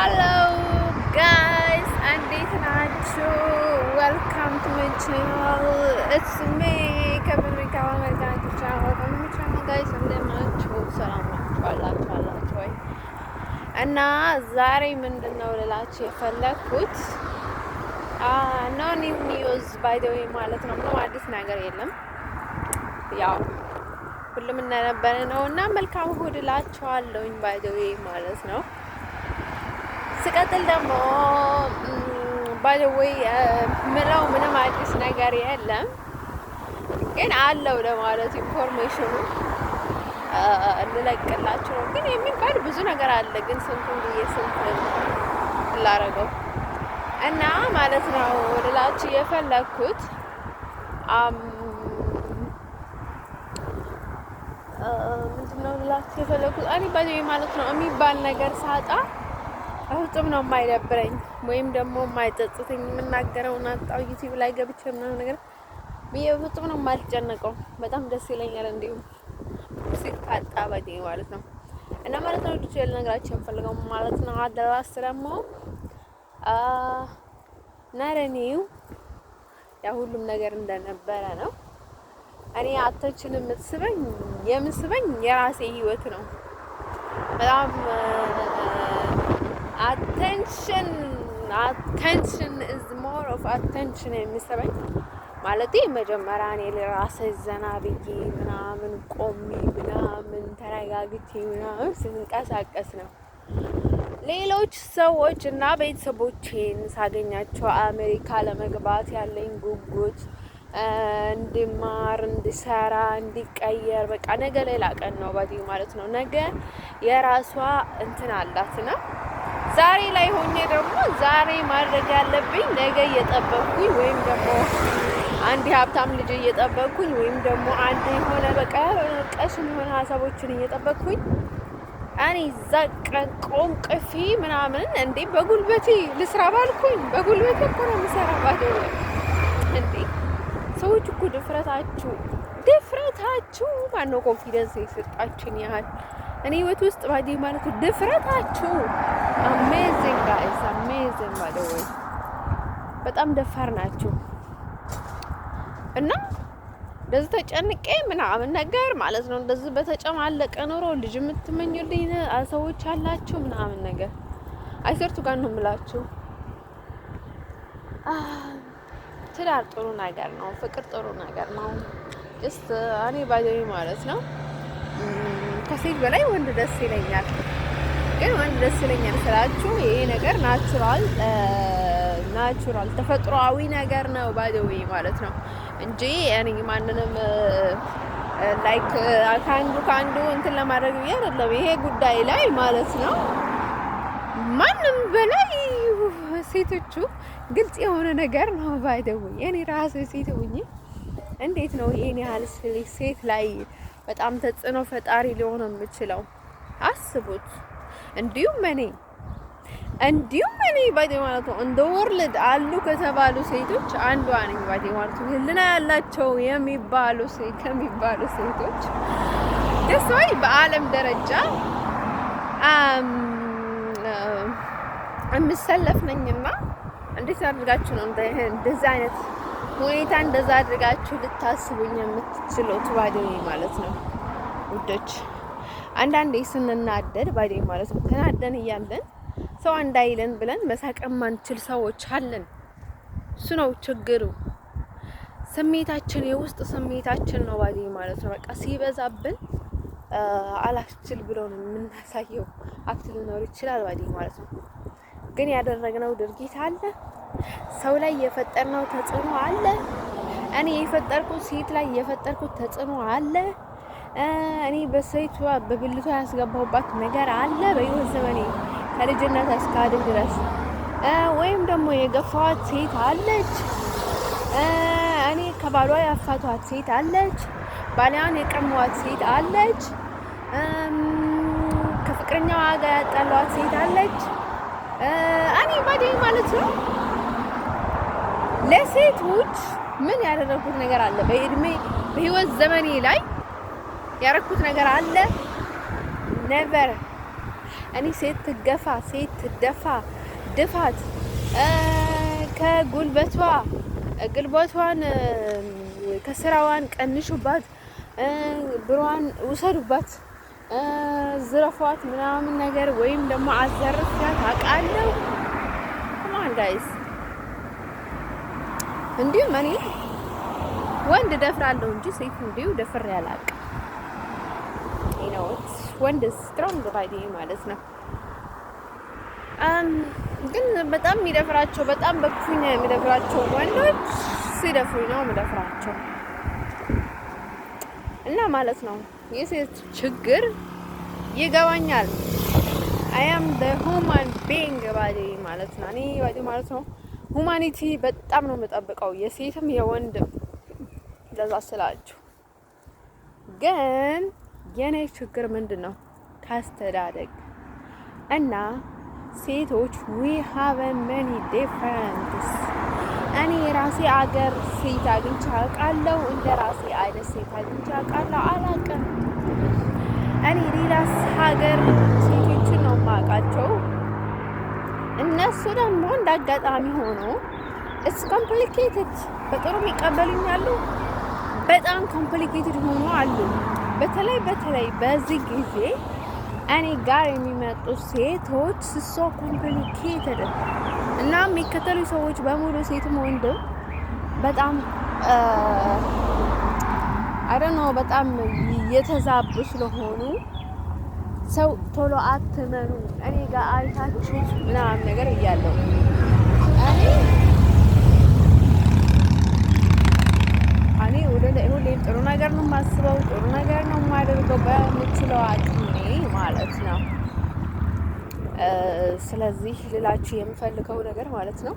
Hello guys, እንዴት ናችሁ? Welcome to my channel. It's me, ከአሜሪካ guys, እንዴት ናችሁ? ሰላም ናችሁ ወይ? እና ዛሬ ምንድነው ልላችሁ የፈለኩት no new news by the way ማለት ነው። ምንም አዲስ ነገር የለም። ያው ሁሉም እንደነበረ ነው እና መልካም እሑድ እላችኋለሁኝ by the way ማለት ነው። ስቀጥል ደግሞ by the way ምለው ምንም አዲስ ነገር የለም፣ ግን አለው ለማለት ኢንፎርሜሽኑ ልለቅላችሁ ነው። ግን የሚባል ብዙ ነገር አለ፣ ግን ስንቱን ብዬ ስንቱን ላረገው እና ማለት ነው ልላችሁ የፈለኩት ምንድነው ልላችሁ የፈለኩት እኔ ባይ ማለት ነው የሚባል ነገር ሳጣ አሁን ነው የማይደብረኝ ወይም ደግሞ የማይጸጽተኝ የምናገረውን አጣው ዩቲዩብ ላይ ገብቼ ምናምን ነገር በየፍጹም ነው የማልጨነቀው። በጣም ደስ ይለኛል እንዲሁ ሲታጣ ባይ ማለት ነው። እና ማለት ነው ዲቴል ነገራችን ፈልገው ማለት ነው። አደራስ ደግሞ ናረኒው ያ ሁሉም ነገር እንደነበረ ነው። እኔ አተችን የምስበኝ የራሴ ህይወት ነው። በጣም attention is more of attention የሚሰበኝ ማለት መጀመሪያ እኔ ለራሴ ዘና ብዬ ምናምን ቆሜ ምናምን ተረጋግቼ ምናምን ስንቀሳቀስ ነው ሌሎች ሰዎች እና ቤተሰቦቼን ሳገኛቸው አሜሪካ ለመግባት ያለኝ ጉጉት እንድማር እንድሰራ እንዲቀየር በቃ ነገ ሌላ ቀን ነው ባዲ ማለት ነው። ነገ የራሷ እንትን አላትና ዛሬ ላይ ሆኜ ደግሞ ዛሬ ማድረግ ያለብኝ ነገ እየጠበቅኩኝ ወይም ደግሞ አንድ ሀብታም ልጅ እየጠበቅኩኝ ወይም ደግሞ አንድ የሆነ በቃ ቀሽም የሆነ ሀሳቦችን እየጠበቅኩኝ እኔ ቆንቅፊ ምናምን እንዴ በጉልበቴ ልስራ ባልኩኝ በጉልበቴ እኮ ነው የምሰራባት እንዴ። ሰዎች እኮ ድፍረታችሁ ማነው ኮንፊደንስ የሰጣችን ያህል እኔ ህይወት ውስጥ ባዲ ማለት ድፍረታችሁ አሜዚንግ ጋይስ አሜዚንግ ባይ ዘ ዌይ በጣም ደፋር ናችሁ። እና እንደዚህ ተጨንቄ ምናምን ነገር ማለት ነው እንደዚህ በተጨማለቀ ኑሮ ልጅ የምትመኙልኝ ሰዎች አላችሁ ምናምን ነገር አይሰርቱ ጋር ነው የምላችሁ። ትዳር ጥሩ ነገር ነው፣ ፍቅር ጥሩ ነገር ነው። ጀስት እኔ ባይዘይ ማለት ነው ከሴት በላይ ወንድ ደስ ይለኛል። ግን ወንድ ደስ ይለኛል ስላችሁ ይሄ ነገር ናቹራል ተፈጥሯዊ ነገር ነው ባይዘይ ማለት ነው እንጂ እኔ ማንንም ላይክ ካንዱ እንትን ለማድረግ አይደለም ይሄ ጉዳይ ላይ ማለት ነው። ማንም በላይ ሴቶቹ ግልጽ የሆነ ነገር ነው ባይደው የኔ ራሴ ሴት ሆኜ እንዴት ነው ይሄን ያህል ሴት ላይ በጣም ተጽዕኖ ፈጣሪ ሊሆን የምችለው አስቡት። እንዲሁም እኔ ባይደው ማለት ነው እንደ ወርልድ አሉ ከተባሉ ሴቶች አንዷ ነኝ ባይደው ማለት ነው። ህልና ያላቸው ከሚባሉ ሴቶች ደስዋይ በአለም ደረጃ የምሰለፍ ነኝና እንዴት አድርጋችሁ ነው እንደዚህ አይነት ሁኔታ እንደዛ አድርጋችሁ ልታስቡኝ የምትችሉት ባይደኝ ማለት ነው ውዶች። አንዳንዴ ስንናደድ ባይደኝ ማለት ነው ተናደን እያለን ሰው እንዳይለን ብለን መሳቅ የማንችል ሰዎች አለን። እሱ ነው ችግሩ። ስሜታችን የውስጥ ስሜታችን ነው ባይደኝ ማለት ነው። በቃ ሲበዛብን አላስችል ብሎ ነው የምናሳየው አክት ሊኖር ይችላል ባይደኝ ማለት ነው። ግን ያደረግነው ድርጊት አለ፣ ሰው ላይ የፈጠርነው ተጽዕኖ አለ። እኔ የፈጠርኩት ሴት ላይ የፈጠርኩት ተጽዕኖ አለ። እኔ በሴቷ በብልቷ ያስገባሁባት ነገር አለ በህይወት ዘመኔ ከልጅነት እስካድግ ድረስ። ወይም ደግሞ የገፋዋት ሴት አለች። እኔ ከባሏ ያፋቷት ሴት አለች። ባሏን የቀማዋት ሴት አለች። ከፍቅረኛዋ ጋር ያጣሏት ሴት አለች። እኔ ባይደኝ ማለት ነው ለሴቶች ምን ያደረኩት ነገር አለ? በህይወት ዘመኔ ላይ ያደረኩት ነገር አለ? never እኔ ሴት ትገፋ፣ ሴት ትደፋ፣ ድፋት ጉልበቷን ከስራዋን ቀንሹባት፣ ብሯን ውሰዱባት፣ ዝረፏት ምናምን ነገር ወይም ደግሞ አዘርፊያት አውቃለሁ። ኮማን ጋይስ እንዲሁም እኔ ወንድ ደፍራለሁ እንጂ ሴት እንዲሁ ደፍሬ አላውቅም። ወንድ ስትሮንግ ባዲ ማለት ነው። ግን በጣም የሚደፍራቸው በጣም በኩኝ የሚደፍራቸው ወንዶች ሲደፍሩኝ ነው የሚደፍራቸው እና ማለት ነው። የሴት ችግር ይገባኛል። አይ አም ዘ ሁማን ቢንግ ባዲ ማለት ነው። እኔ ባዲ ማለት ነው ሁማኒቲ በጣም ነው የምጠብቀው የሴትም የወንድም ለዛ ስላችሁ። ግን የኔ ችግር ምንድን ነው? ካስተዳደግ እና ሴቶች we have many differences። እኔ የራሴ አገር ሴት አግኝቼ አውቃለሁ፣ እንደ ራሴ አይነት ሴት አግኝቼ አውቃለሁ አላውቅም። እኔ ሌላ ሀገር ሴቶችን ነው የማውቃቸው። እነሱ ደግሞ እንደ አጋጣሚ ሆኖ it's complicated በጥሩ የሚቀበሉኛሉ፣ በጣም ኮምፕሊኬትድ ሆኖ አሉ። በተለይ በዚህ ጊዜ እኔ ጋር የሚመጡ ሴቶች so complicated እና የሚከተሉ ሰዎች በሙሉ ሴትም ወንድም በጣም I don't know በጣም የተዛቡ ስለሆኑ ሰው ቶሎ አትመኑ፣ እኔ ጋር አይታችሁት ምናምን ነገር እያለው እኔ ሁሌም ጥሩ ነገር ነው የማስበው፣ ጥሩ ነገር ነው የማደርገው በምችለው አቅሜ ማለት ነው። ስለዚህ ልላችሁ የምፈልገው ነገር ማለት ነው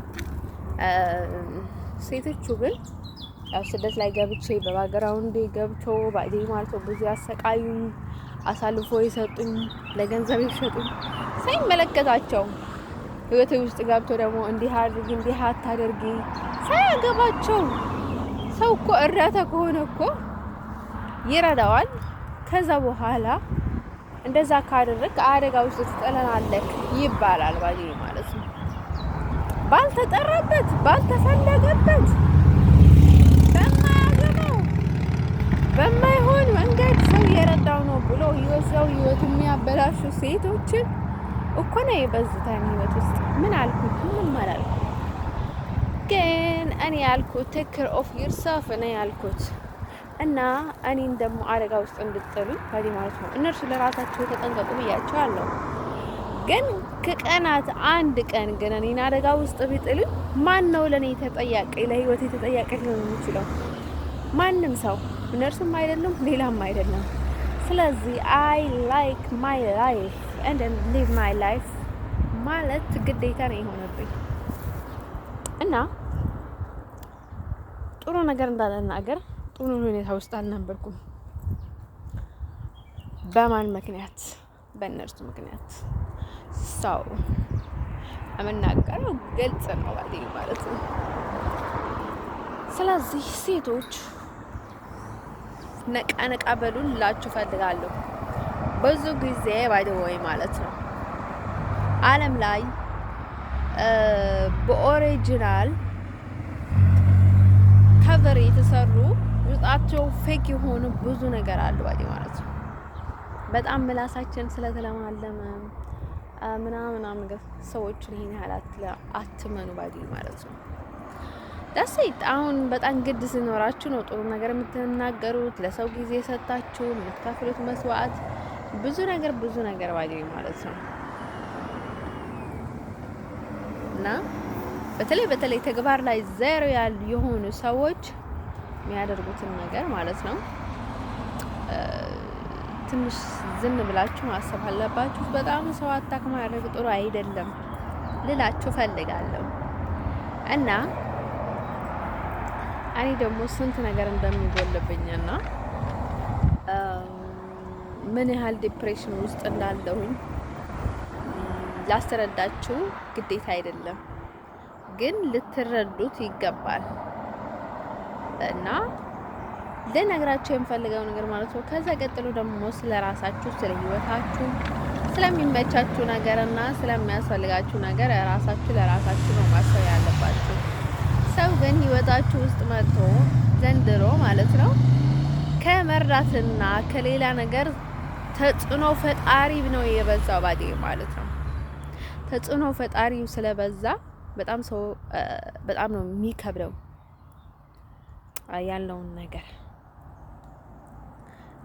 ሴቶቹ ግን ያው ስደት ላይ ገብቼ በባግራውንዴ ገብቶ ባዲ ማለት ነው ብዙ ያሰቃዩኝ፣ አሳልፎ የሰጡኝ፣ ለገንዘብ የሸጡኝ ሳይመለከታቸው ህይወቴ ውስጥ ገብቶ ደግሞ እንዲህ አድርጊ እንዲህ አታደርጊ ሳያገባቸው። ሰው እኮ እርዳታ ከሆነ እኮ ይረዳዋል። ከዛ በኋላ እንደዛ ካደረክ አደጋ ውስጥ ትጥለናለህ ይባላል ባዲ ማለት ነው። ባልተጠራበት ባልተፈለገበት በማይሆን መንገድ ሰው የረዳው ነው ብሎ ህይወት የሚያበላሹ ሴቶችን እኮ ነው የበዙት ህይወት ውስጥ። ምን አልኩት? ምንም አላልኩት። ግን እኔ ያልኩት ቴክ ኬር ኦፍ ዩርሰልፍ ነው ያልኩት። እና እኔን ደግሞ አደጋ ውስጥ እንድጥሉኝ ባዲ ማለት ነው። እነርሱ ለራሳቸው ተጠንቀቁ ብያቸዋለሁ። ግን ከቀናት አንድ ቀን ግን እኔን አደጋ ውስጥ ቢጥሉኝ ማን ነው ለኔ ተጠያቂ? ለህይወቴ ተጠያቂ ሊሆን የሚችለው ማንም ሰው፣ እነርሱም አይደለም ሌላም አይደለም። ስለዚህ አይ ላይክ ማይ ላይፍ and then live my life ማለት ግዴታ ነው የሆነብኝ እና ጥሩ ነገር እንዳልናገር ጥሩ ሁኔታ ውስጥ አልነበርኩም። በማን ምክንያት? በእነርሱ ምክንያት። ሰው የምናገረው ግልጽ ነው ማለት ነው። ስለዚህ ሴቶች ነቃ በሉን ላችሁ ፈልጋለሁ። ብዙ ጊዜ ባይደወይ ማለት ነው ዓለም ላይ በኦሪጂናል ከቨር የተሰሩ ውስጣቸው ፌክ የሆኑ ብዙ ነገር አሉ ባዲ ማለት ነው። በጣም ምላሳችን ስለተለማለመ ምናምን ነገር ሰዎችን ይሄን ያህል አትመኑ ባዲ ማለት ነው። ዳሴት አሁን በጣም ግድ ሲኖራችሁ ነው ጥሩ ነገር የምትናገሩት፣ ለሰው ጊዜ ሰጣችሁ የምትከፍሉት መስዋዕት ብዙ ነገር ባዲ ማለት ነው። እና በተለይ ተግባር ላይ ዜሮ ያሉ የሆኑ ሰዎች የሚያደርጉትን ነገር ማለት ነው ትንሽ ዝም ብላችሁ ማሰብ አለባችሁ። በጣም ሰው አታክ ማድረግ ጥሩ አይደለም ልላችሁ ፈልጋለሁ። እና እኔ ደግሞ ስንት ነገር እንደሚጎልብኝና ምን ያህል ዲፕሬሽን ውስጥ እንዳለሁኝ ላስተረዳችሁ ግዴታ አይደለም፣ ግን ልትረዱት ይገባል። እና ልነግራችሁ የምፈልገው ነገር ማለት ነው። ከዛ ቀጥሎ ደግሞ ስለ ራሳችሁ፣ ስለ ህይወታችሁ፣ ስለሚመቻችሁ ነገር እና ስለሚያስፈልጋችሁ ነገር ራሳችሁ ለራሳችሁ ነው ማሰብ ያለባችሁ። ሰው ግን ህይወታችሁ ውስጥ መጥቶ ዘንድሮ ማለት ነው ከመርዳትና ከሌላ ነገር ተጽዕኖ ፈጣሪ ነው የበዛው ባዴ ማለት ነው። ተጽዕኖ ፈጣሪው ስለበዛ በጣም ሰው በጣም ነው የሚከብደው ያለውን ነገር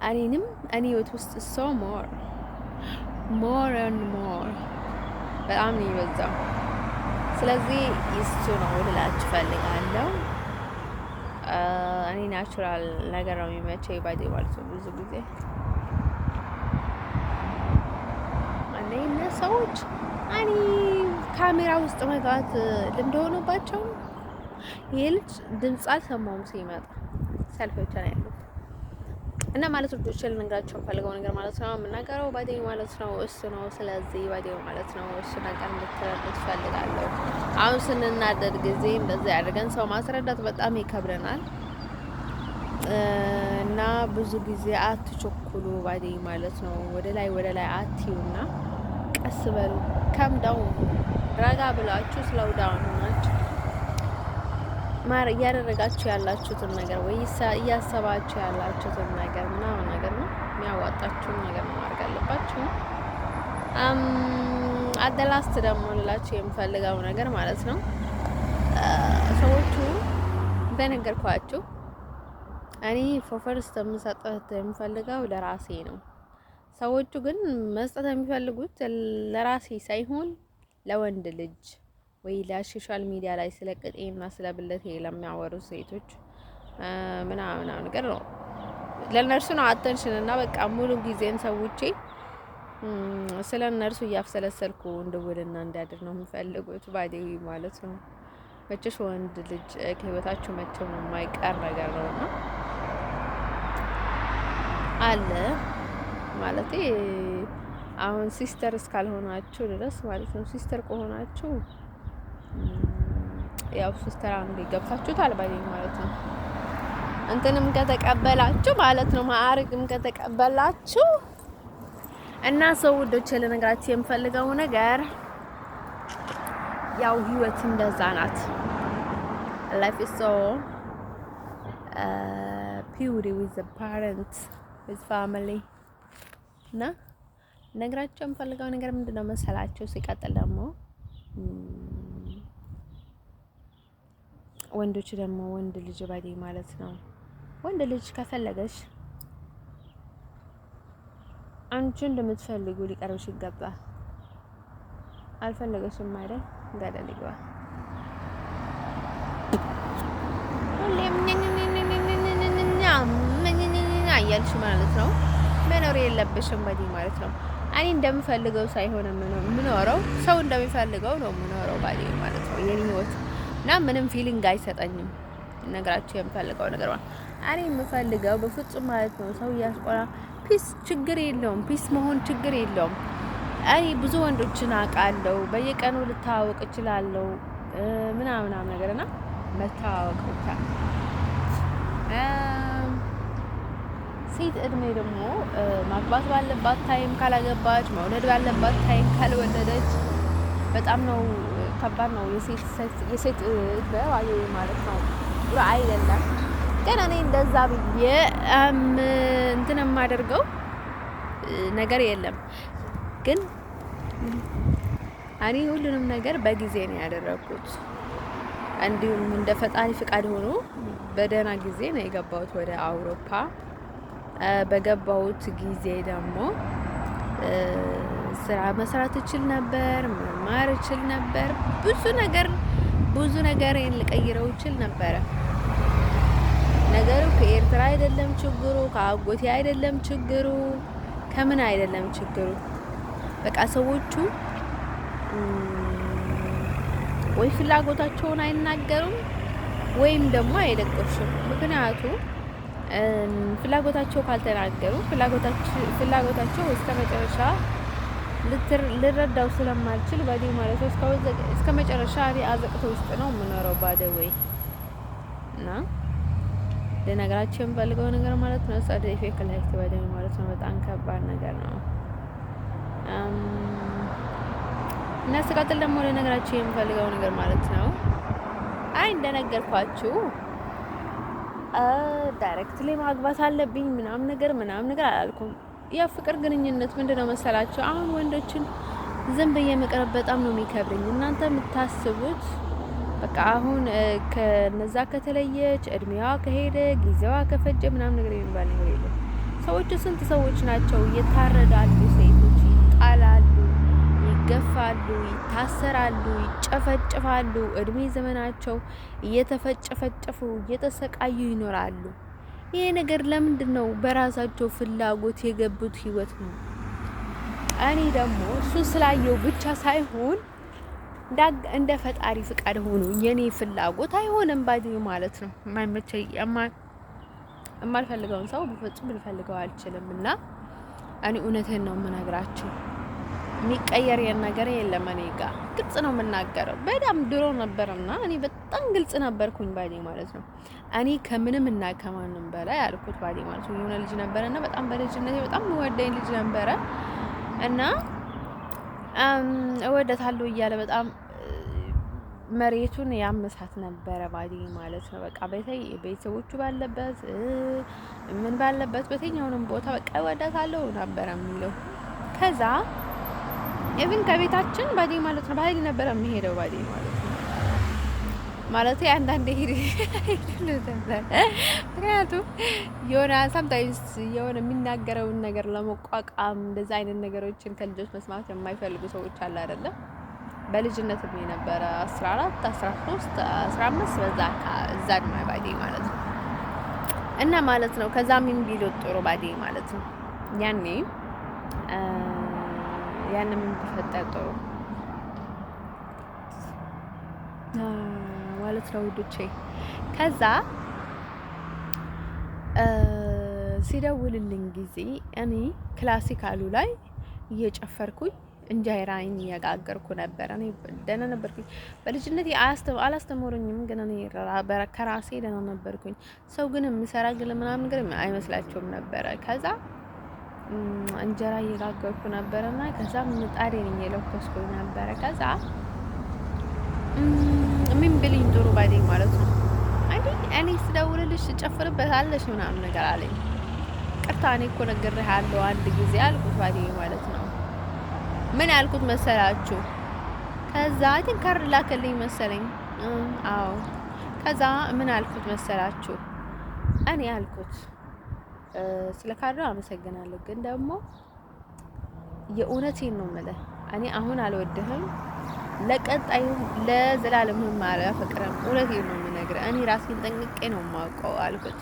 እኔንም እኔ ህይወት ውስጥ ሶ ሞር በጣም ነው የበዛው። ስለዚህ ይስቱ ነው ልላችሁ ፈልጋለሁ። እኔ ናቹራል ነገር ነው የሚመቸኝ ባዴ ማለት ነው። ብዙ ጊዜ እኔ ሰዎች ካሜራ ውስጥ መግባት ልምድ ሆኖባቸው ይሄ ልጅ ድምፅ አልሰማውም ሲመጣ ሰልፍ ብቻ ነው ያለው እና ማለት ነው ልነግራቸው ፈልገው ነገር ማለት ነው የምናገረው ባዴ ማለት ነው እሱ ነው። ስለዚህ ባዴ ማለት ነው እሱ ነገር እንድትረዱት ፈልጋለሁ። አሁን ስንናደድ ጊዜ እንደዚህ አድርገን ሰው ማስረዳት በጣም ይከብደናል እና ብዙ ጊዜ አትቸኩሉ ባዴ ማለት ነው። ወደ ላይ አትዩና ቀስ በሉ። ከም ዳውን ረጋ ብላችሁ ስለው ዳውን ሆናችሁ እያደረጋችሁ ያላችሁትን ነገር ወይ እያሰባችሁ ያላችሁትን ነገር ምናምን ነገር ነው የሚያዋጣችሁን ነገር ነው ማድረግ አለባችሁ። አደላስት ደግሞ ልላችሁ የምፈልገው ነገር ማለት ነው ሰዎቹ እንደነገርኳችሁ እኔ ፈርስት የምሰጠት የምፈልገው ለራሴ ነው። ሰዎቹ ግን መስጠት የሚፈልጉት ለራሴ ሳይሆን ለወንድ ልጅ ወይ ለሶሻል ሚዲያ ላይ ስለ ቅጤና ስለ ብልቴ ለሚያወሩ ሴቶች ምናምን ነገር ነው። ለነርሱ ነው አቴንሽን እና በቃ ሙሉ ጊዜን ሰውቼ ስለ እነርሱ እያፍሰለሰልኩ እንድውልና እንዲያድር ነው የሚፈልጉት ባዴ ማለት ነው። መቼስ ወንድ ልጅ ከህይወታችሁ መቼም የማይቀር ነገር ነውና አለ ማለት አሁን ሲስተር እስካልሆናችሁ ድረስ ማለት ነው። ሲስተር ከሆናችሁ ያው ሲስተር አንዴ ገብታችሁታል ባዴ ማለት ነው። እንትንም ከተቀበላችሁ ማለት ነው ማዕረግም ከተቀበላችሁ እና ሰው ውዶች ለነገራችሁ የምፈልገው ነገር ያው ህይወት እንደዛ ናት። life is so pure with the parents with family እና ነግራቸው የምፈልገው ነገር ምንድነው መሰላችሁ? ሲቀጥል ደግሞ ወንዶች ደግሞ ወንድ ልጅ ባዴ ማለት ነው ወንድ ልጅ ከፈለገሽ አንቺ እንደምትፈልጉ ሊቀርብሽ ይገባል። አልፈለገሽም አይደል ገደል ይግባ። ሁሌም አያልሽ ማለት ነው መኖር የለብሽም ባዴ ማለት ነው። እኔ እንደምፈልገው ሳይሆን የምኖረው ሰው እንደሚፈልገው ነው የምኖረው ባዴ ማለት ነው። የኔ ህይወት እና ምንም ፊሊንግ አይሰጠኝም። ነገራችሁ የምፈልገው ነገር ማለት እኔ የምፈልገው በፍጹም ማለት ነው ሰው ያስቆራ ፒስ ችግር የለውም። ፒስ መሆን ችግር የለውም። እኔ ብዙ ወንዶችን አውቃለሁ። በየቀኑ ልታዋወቅ እችላለሁ ምናምን ነገርና መታወቅ ብቻ ሴት እድሜ ደግሞ ማግባት ባለባት ታይም ካላገባች፣ መውለድ ባለባት ታይም ካልወለደች በጣም ነው ከባድ ነው። የሴት እድሜ ማለት ነው ጥሩ አይደለም። ግን እኔ እንደዛ ብዬ እንትን የማደርገው ነገር የለም። ግን እኔ ሁሉንም ነገር በጊዜ ነው ያደረኩት። እንዲሁም እንደ ፈጣሪ ፍቃድ ሆኖ በደህና ጊዜ ነው የገባሁት ወደ አውሮፓ። በገባሁት ጊዜ ደግሞ ስራ መስራት እችል ነበር፣ መማር እችል ነበር፣ ብዙ ነገር ልቀይረው እችል ነበረ። ነገሩ ከኤርትራ አይደለም ችግሩ፣ ከአጎቴ አይደለም ችግሩ፣ ከምን አይደለም ችግሩ። በቃ ሰዎቹ ወይ ፍላጎታቸውን አይናገሩም ወይም ደግሞ አይለቁሽም። ምክንያቱም ፍላጎታቸው ካልተናገሩ ፍላጎታቸው እስከመጨረሻ ልረዳው ስለማልችል ባዴ ማለት ነው እስከመጨረሻ አዘቅቶ ውስጥ ነው የምኖረው ባደወይ እና ለነገራችሁ የምፈልገው ነገር ማለት ነው ጸደ ኢፌክት ላይክ ባዴ ማለት ነው በጣም ከባድ ነገር ነው። እና ስቀጥል ደግሞ ለነገራችሁ የምፈልገው ነገር ማለት ነው እንደነገርኳችሁ ዳይሬክትሊ ማግባት አለብኝ ምናምን ነገር አላልኩም። የፍቅር ግንኙነት ምንድነው መሰላችሁ? አሁን ወንዶችን ዝም ብዬ መቅረብ በጣም ነው የሚከብደኝ። እናንተ የምታስቡት በቃ አሁን ከነዛ ከተለየች እድሜዋ ከሄደ ጊዜዋ ከፈጀ ምናምን ነገር የሚባል ነገር የለም። ሰዎቹ ስንት ሰዎች ናቸው እየታረዳሉ፣ ሴቶች ይጣላሉ፣ ይገፋሉ፣ ይታሰራሉ፣ ይጨፈጭፋሉ። እድሜ ዘመናቸው እየተፈጨፈጨፉ እየተሰቃዩ ይኖራሉ። ይሄ ነገር ለምንድን ነው? በራሳቸው ፍላጎት የገቡት ህይወት ነው። እኔ ደግሞ እሱ ስላየው ብቻ ሳይሆን እንደ ፈጣሪ ፍቃድ ሆኖ የኔ ፍላጎት አይሆንም ባዲ ማለት ነው። የማልፈልገውን ሰው በፍጹም ልፈልገው አልችልም። እና እኔ እውነቴን ነው የምነግራችሁ። የሚቀየር ነገር የለም። እኔ ጋር ግልጽ ነው የምናገረው። በጣም ድሮ ነበርና እኔ በጣም ግልጽ ነበርኩኝ ባዲ ማለት ነው። እኔ ከምንም እና ከማንም በላይ ያልኩት ባዲ ማለት ነው። የሆነ ልጅ ነበረና በጣም በልጅነቴ በጣም ወደኝ ልጅ ነበረ እና እወደታለሁ እያለ በጣም መሬቱን ያመሳት ነበረ ባዲ ማለት ነው። በቃ ቤተሰቦቹ ባለበት ምን ባለበት በተኛውንም ቦታ በቃ እወደታለሁ ነበረ የሚለው። ከዛ ኢቭን ከቤታችን ባዲ ማለት ነው ባህል ነበረ የሚሄደው ባዲ ማለት ነው። ማለት አንዳንዴ ምክንያቱም የሆነ ሳምታይምስ የሆነ የሚናገረውን ነገር ለመቋቋም እንደዛ አይነት ነገሮችን ከልጆች መስማት የማይፈልጉ ሰዎች አለ አይደለም። በልጅነት እድሜ ነበረ 14 13 15 በዛ እዛን ባዲ ማለት ነው። እና ማለት ነው ከዛ ምን ቢሉ ጥሩ ባዲ ማለት ነው ያኔ ምን ቢፈጠር ጥሩ ማለት ነው ውዶቼ። ከዛ ሲደውልልኝ ጊዜ እኔ ክላሲካሉ ላይ እየጨፈርኩኝ እንጀራዬን እየጋገርኩ ነበር። እኔ ደህና ነበርኩኝ በልጅነቴ አላስተምሩኝም፣ ግን እኔ ከራሴ ደህና ነበርኩኝ። ሰው ግን የሚሰራ ግን ምናምን ግን አይመስላቸውም ነበረ። ከዛ እንጀራ እየጋገርኩ ነበርና ከዛ ምጣዴን እየለኮስኩኝ ነበረ። ከዛ ምን ብልኝ ጥሩ ባዲ ማለት ነው እኔ ስደውልልሽ ትጨፍርበታለሽ ምናምን ነገር አለኝ። ቅርታ እኔ እኮ ነግሬሃለሁ አንድ ጊዜ አልኩት ባዲ ማለት ነው። ምን ያልኩት መሰላችሁ? ከዛ አይን ካርድ ላከልኝ መሰለኝ። አዎ ከዛ ምን አልኩት መሰላችሁ? እኔ አልኩት ስለ ካርዱ አመሰግናለሁ፣ ግን ደግሞ የእውነቴን ነው የምልህ እኔ አሁን አልወድህም፣ ለቀጣዩ ለዘላለምም አላፈቅርም። እውነቴን ነው የምነግርህ። እኔ ራሴን ጠንቅቄ ነው የማውቀው አልኩት።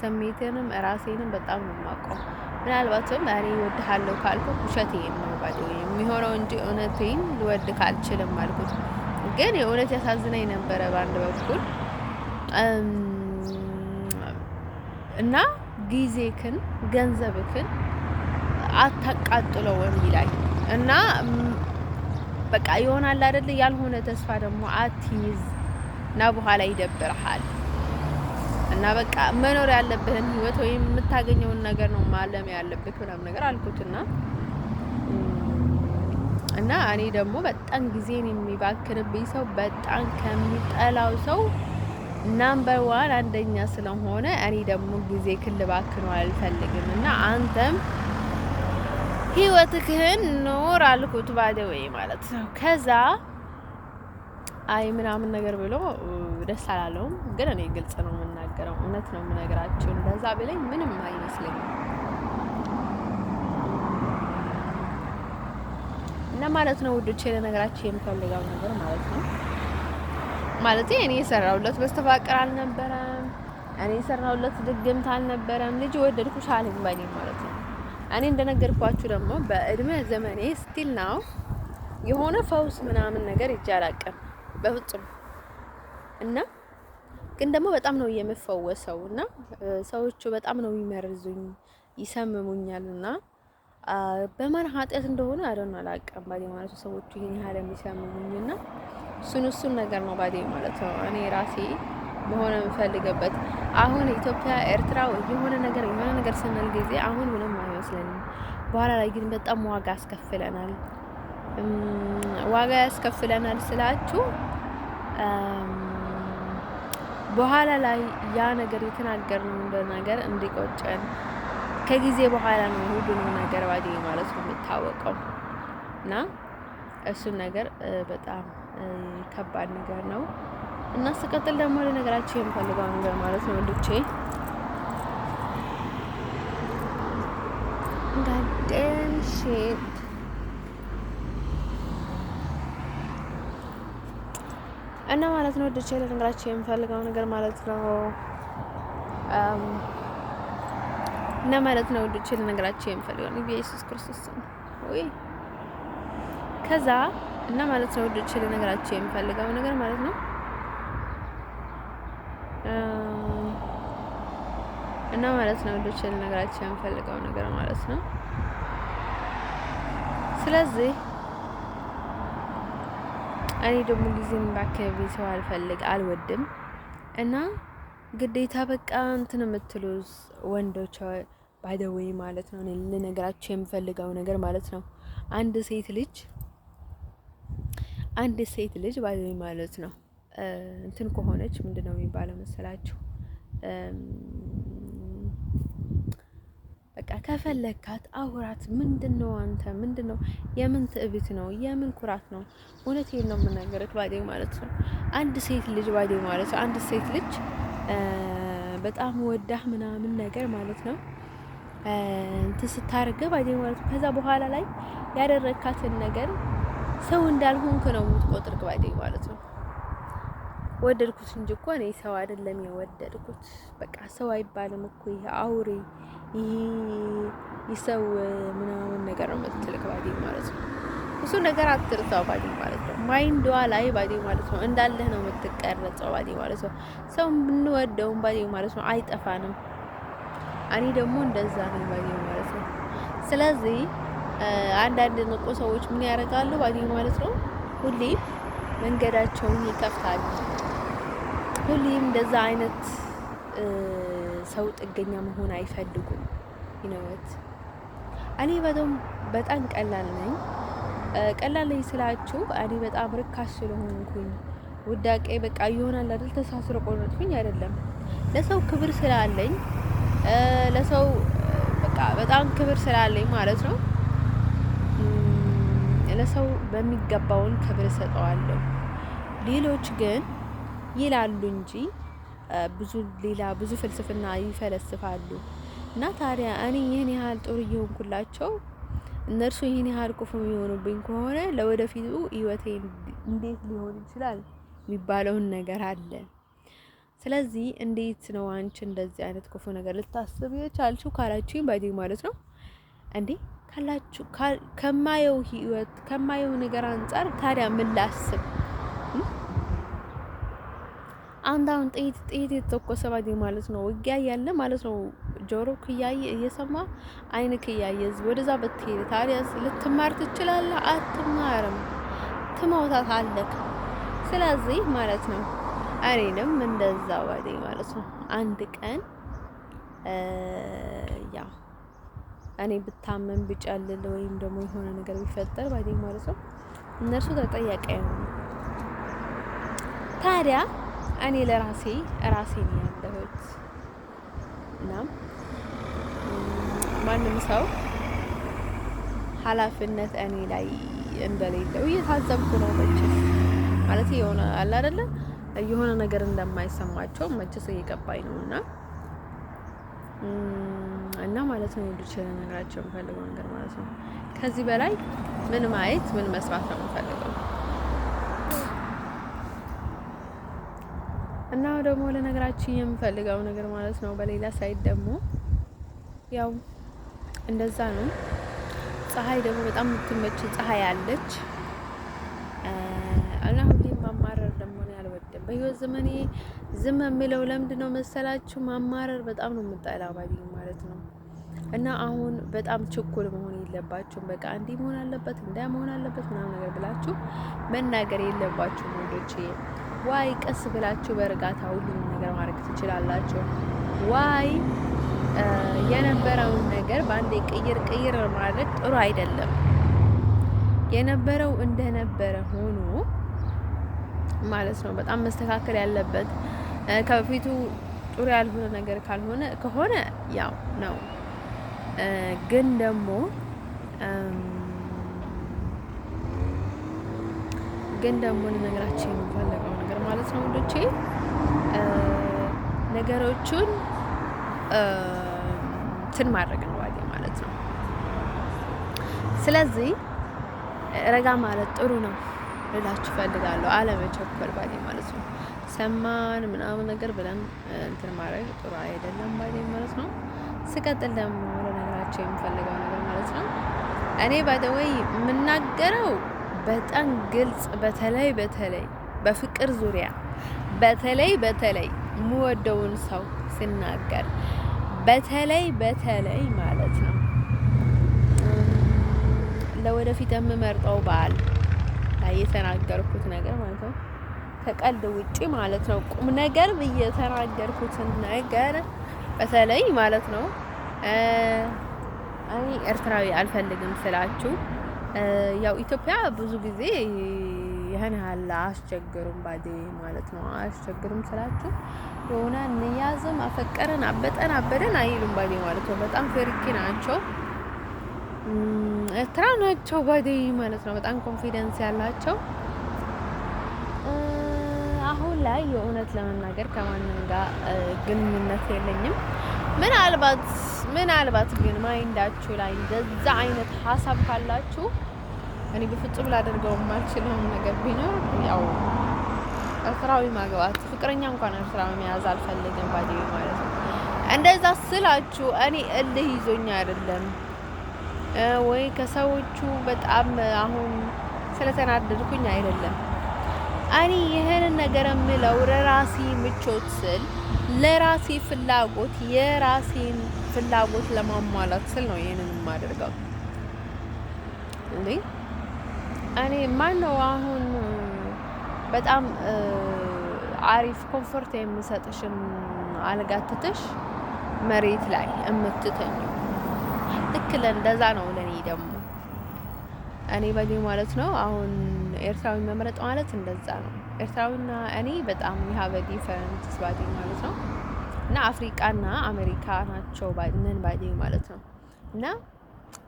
ስሜቴንም ራሴንም በጣም ነው የማውቀው። ምናልባትም እኔ እወድሃለሁ ካልኩት ውሸቴን ነው ባዲ የሚሆነው እንጂ እውነቴን ልወድህ አልችልም አልኩት። ግን የእውነት ያሳዝነኝ ነበረ በአንድ በኩል እና ጊዜክን ገንዘብክን አታቃጥለው ላይ እና በቃ ይሆናል አይደል? ያልሆነ ተስፋ ደግሞ አትይዝ እና በኋላ ይደብርሃል። እና በቃ መኖር ያለብህን ህይወት ወይም የምታገኘውን ነገር ነው ማለም ያለብህ ምናምን ነገር አልኩትና እና እኔ ደግሞ በጣም ጊዜን የሚባክንብኝ ሰው በጣም ከሚጠላው ሰው ናምበር 1 አንደኛ ስለሆነ እኔ ደግሞ ጊዜ ክልባክነው አልፈልግም። እና አንተም ህይወትህን ኖር አልኩት ባደወይ ማለት ነው። ከዛ አይ ምናምን ነገር ብሎ ደስ አላለውም። ግን እኔ ግልጽ ነው የምናገረው፣ እውነት ነው የምነግራችሁ። እንደዛ ብለኝ ምንም አይመስለኝም። እና ማለት ነው ውዶቼ ለነገራችሁ የምፈልገው ነገር ማለት ነው ማለት እኔ የሰራውለት በስተፋቀር አልነበረም። እኔ የሰራውለት ድግምት አልነበረም። ልጅ ወደድኩሽ አለኝ ባኔ ማለት ነው። እኔ እንደነገርኳችሁ ደግሞ በእድሜ ዘመኔ ስቲል ነው የሆነ ፈውስ ምናምን ነገር ይጃላቀም በፍጹም። እና ግን ደግሞ በጣም ነው የምፈወሰው እና ሰዎቹ በጣም ነው የሚመርዙኝ፣ ይሰምሙኛልና በማን ኃጢአት እንደሆነ አላውቅም ባዴ ማለት ነው። ሰዎቹ ይሄን ያህል የሚሰምሙኝና እሱን ነገር ነው ባዴ ማለት ነው። እኔ ራሴ መሆን የምፈልገበት አሁን ኢትዮጵያ ኤርትራ የሆነ ነገር ስንል ጊዜ አሁን ምንም አይመስለኝም። በኋላ ላይ ግን በጣም ዋጋ ያስከፍለናል ስላችሁ በኋላ ላይ ያ ነገር የተናገርነው እንደ ነገር እንዲቆጨን ከጊዜ በኋላ ነው ሁሉንም ነገር ባዲ ማለት ነው የሚታወቀው እና እሱን ነገር በጣም ከባድ ነገር ነው እና ስቀጥል ደግሞ ለነገራችሁ የምፈልገው ነገር ማለት ነው ወንዶቼ ጋደም ሺት እና ማለት ነው ወንዶቼ ለነገራችሁ የምፈልገው ነገር ማለት ነው እና ማለት ነው ወንዶቼ ለነገራችሁ የምፈልገው ነው ኢየሱስ ክርስቶስ ወይ ከዛ እና ማለት ነው ወንዶቼ ለነገራችሁ የምፈልገው ነገር ማለት ነው እና ማለት ነው ወንዶቼ ለነገራችሁ የምፈልገው ነገር ማለት ነው ስለዚህ እኔ ደግሞ ጊዜን ባከቢ ሰው አልወድም እና ግዴታ በቃ እንትን የምትሉስ ወንዶች ባይ ዘ ዌይ ማለት ነው እኔ ለነገራችሁ የምፈልገው ነገር ማለት ነው አንድ ሴት ልጅ ባይ ዘ ዌይ ማለት ነው እንትን ከሆነች ምንድነው የሚባለው መሰላችሁ በቃ ከፈለካት አውራት ምንድነው አንተ ምንድነው የምን ትዕቢት ነው የምን ኩራት ነው እውነቴን ነው የምናገረው ባዴ ማለት ነው አንድ ሴት ልጅ ባዴ ማለት ነው አንድ ሴት ልጅ በጣም ወዳህ ምናምን ነገር ማለት ነው እንትን ስታርገ ባዴ ማለት ነው ከዛ በኋላ ላይ ያደረካትን ነገር ሰው እንዳልሆንክ ነው የምትቆጥርክ ባዴ ማለት ነው ወደድኩት እንጂ እኮ እኔ ሰው አይደለም የወደድኩት በቃ ሰው አይባልም እኮ ይሄ አውሬ ይሄ ይሰው ምናምን ነገር ነው የምትልክ ባዲ ማለት ነው እሱ ነገር አትርሳው ባዲ ማለት ነው ማይንዷ ላይ ባዲ ማለት ነው እንዳለህ ነው የምትቀረጸው ባዲ ማለት ነው ሰው ብንወደው ባዲ ማለት ነው አይጠፋንም እኔ ደግሞ እንደዛ ነው ባዲ ማለት ነው ስለዚህ አንዳንድ ንቁ ሰዎች ምን ያደርጋሉ ባዲ ማለት ነው ሁሌ መንገዳቸውን ይከፍታሉ ሁሌም እንደዛ አይነት ሰው ጥገኛ መሆን አይፈልጉም ይነውት እኔ በጣም ቀላል ነኝ ቀላል ላይ ስላችሁ እኔ በጣም ርካሽ ስለሆንኩኝ ውዳቄ በቃ ይሆናል አይደል ተሳስሮ ቆርጥኩኝ አይደለም ለሰው ክብር ስላለኝ ለሰው በቃ በጣም ክብር ስላለኝ ማለት ነው ለሰው በሚገባውን ክብር ሰጠዋለሁ ሌሎች ግን ይላሉ እንጂ ብዙ ፍልስፍና ይፈለስፋሉ እና ታዲያ እኔ ይሄን ያህል ጥሩ እየሆንኩላቸው እነርሱ ይሄን ያህል ክፉ የሚሆኑብኝ ከሆነ ለወደፊቱ ህይወቴ እንዴት ሊሆን ይችላል የሚባለውን ነገር አለ ስለዚህ እንዴት ነው አንቺ እንደዚህ አይነት ክፉ ነገር ልታስብ የቻልሽው ካላችሁኝ ባዲ ማለት ነው እንዴ ካላችሁ ከማየው ህይወት ከማየው ነገር አንፃር ታዲያ ምን ላስብ አንዳውን ጥይት የተኮሰ ባዲ ማለት ነው ውጊያ ያለ ማለት ነው ጆሮ ክያየ እየሰማ አይን ክያየ ወደዛ በትሄድ ታዲያ ልትማር ትችላለህ አትማርም ትሞታት አለክ ስለዚህ ማለት ነው እኔንም እንደዛ ባዲ ማለት ነው አንድ ቀን ያው እኔ ብታመም ብጨልል ወይም ደግሞ የሆነ ነገር ቢፈጠር ባዲ ማለት ነው እነርሱ ተጠያቂ ነው ታዲያ እኔ ለራሴ ነው ያለሁት እና ማንም ሰው ኃላፊነት እኔ ላይ እንደሌለው እየታዘብኩ ነው ማለት የሆነ አለ አይደለ የሆነ ነገር እንደማይሰማቸው መቼስ እየገባኝ ነውና እና ማለት ነው ወንዶች ነገራቸው የምፈልገው ነገር ማለት ነው ከዚህ በላይ ምን ማየት ምን መስራት ነው የምፈልገው እና ደግሞ ለነገራችን የምፈልገው ነገር ማለት ነው በሌላ ሳይድ ደግሞ ያው እንደዛ ነው ፀሐይ ደግሞ በጣም የምትመች ፀሐይ አለች እና ሁሌም ማማረር ደግሞ ነው ያልወደም በህይወት ዘመኔ ዝም የሚለው ለምንድነው መሰላችሁ ማማረር በጣም ነው የምጠላው ባዲ ማለት ነው እና አሁን በጣም ችኩል መሆን የለባችሁም በቃ እንዲህ መሆን አለበት መሆን አለበት ምናምን ነገር ብላችሁ መናገር የለባችሁም ወንዶች ዋይ ቀስ ብላችሁ በእርጋታ ሁሉንም ነገር ማድረግ ትችላላችሁ ዋይ የነበረውን ነገር በአንዴ ቅይር ማድረግ ጥሩ አይደለም። የነበረው እንደነበረ ሆኖ ማለት ነው በጣም መስተካከል ያለበት ከበፊቱ ጥሩ ያልሆነ ነገር ከሆነ ያው ነው። ግን ደግሞ ልነግራችሁ የምፈልገው ነገር ማለት ነው ወንዶቼ ነገሮቹን እንትን ማድረግ ነው ማለት ነው። ስለዚህ ረጋ ማለት ጥሩ ነው ልላችሁ ፈልጋለሁ። አለመቸኮል ማለት ነው። ሰማን ምናምን ነገር ብለን እንትን ማድረግ ጥሩ አይደለም ማለት ነው። ስቀጥል ደግሞ ለነገራችሁ የምፈልገው ነገር ማለት ነው እኔ ባይደወይ የምናገረው በጣም ግልጽ በተለይ በፍቅር ዙሪያ በተለይ የምወደውን ሰው ስናገር በተለይ ማለት ነው ለወደፊት የምመርጠው ባል ላይ የተናገርኩት ነገር ማለት ነው ከቀልድ ውጪ ማለት ነው ቁም ነገር ብዬ የተናገርኩትን ነገር በተለይ ማለት ነው እኔ ኤርትራዊ አልፈልግም ስላችሁ ያው ኢትዮጵያ ብዙ ጊዜ ይሄን ያህል አያስቸግሩም ማለት ነው። አያስቸግሩም ስላችሁ የሆነ እንያዝም አፈቀረን አበደን አይሉም ማለት ነው። በጣም ፈሪኪ ናቸው። ኤርትራ ናቸው ማለት ነው። በጣም ኮንፊደንስ ያላቸው። አሁን ላይ የእውነት ለመናገር ከማንም ጋር ግንኙነት የለኝም። ምናልባት ግን ማይንዳችሁ ላይ እንደዛ አይነት ሀሳብ ካላችሁ እኔ በፍጹም ላደርገው የማልችለው ነገር ቢኖር ያው ኤርትራዊ ማግባት፣ ፍቅረኛ እንኳን ኤርትራዊ መያዝ አልፈልግም ማለት ነው። እንደዛ ስላችሁ እኔ እልህ ይዞኝ አይደለም ወይ ከሰዎቹ በጣም አሁን ስለተናደድኩኝ አይደለም። እኔ ይሄንን ነገር የምለው ለራሴ ምቾት ስል ለራሴ ፍላጎት የራሴን ፍላጎት ለማሟላት ስል ነው ይሄንን የማደርገው። እኔ ማነው አሁን በጣም አሪፍ ኮምፎርት የምሰጥሽን አልጋትተሽ መሬት ላይ የምትተኙ ልክ እንደዛ ነው ለኔ ደግሞ እኔ ማለት ነው አሁን ኤርትራዊ መምረጥ ማለት እንደዛ ነው። ኤርትራዊና እኔ በጣም የሀበዲ ፈረንቲስ ማለት ነው እና አፍሪካና አሜሪካ ናቸው ምን ማለት ነው እና